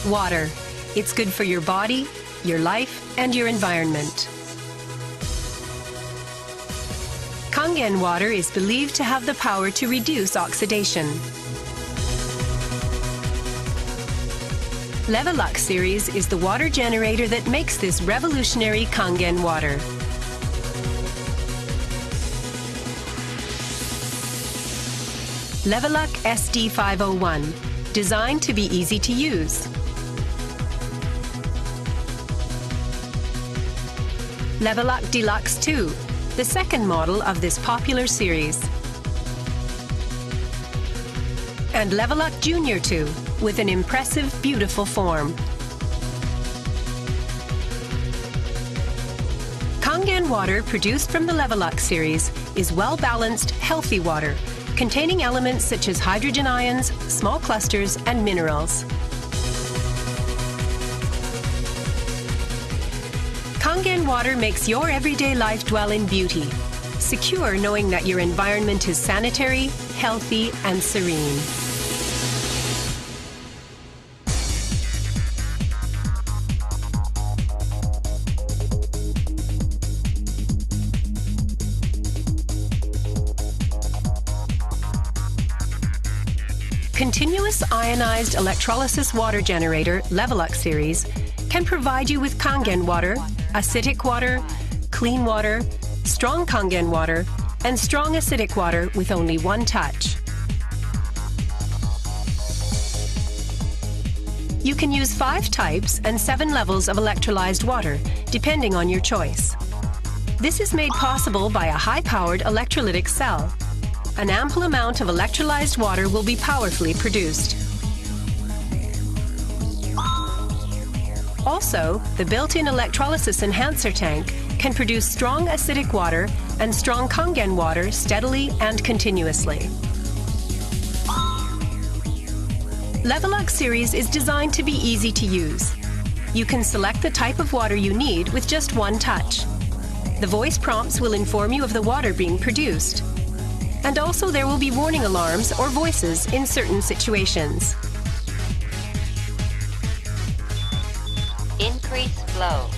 Water. It's good for your body, your life, and your environment. Kangen water is believed to have the power to reduce oxidation. Levelux series is the water generator that makes this revolutionary Kangen water. Levelux SD501, designed to be easy to use. Levelux Deluxe 2, the second model of this popular series. And Levelux Junior 2, with an impressive, beautiful form. Kangen water produced from the Levelux series is well-balanced, healthy water, containing elements such as hydrogen ions, small clusters, and minerals. Kangen water makes your everyday life dwell in beauty, secure knowing that your environment is sanitary, healthy, and serene. Continuous ionized electrolysis water generator Levelux series can provide you with Kangen water, acidic water, clean water, strong Kangen water, and strong acidic water with only one touch. You can use 5 types and 7 levels of electrolyzed water, depending on your choice. This is made possible by a high-powered electrolytic cell. An ample amount of electrolyzed water will be powerfully produced. Also, the built-in electrolysis enhancer tank can produce strong acidic water and strong Kangen water steadily and continuously. Levelux series is designed to be easy to use. You can select the type of water you need with just one touch. The voice prompts will inform you of the water being produced. And also there will be warning alarms or voices in certain situations. Increase flow.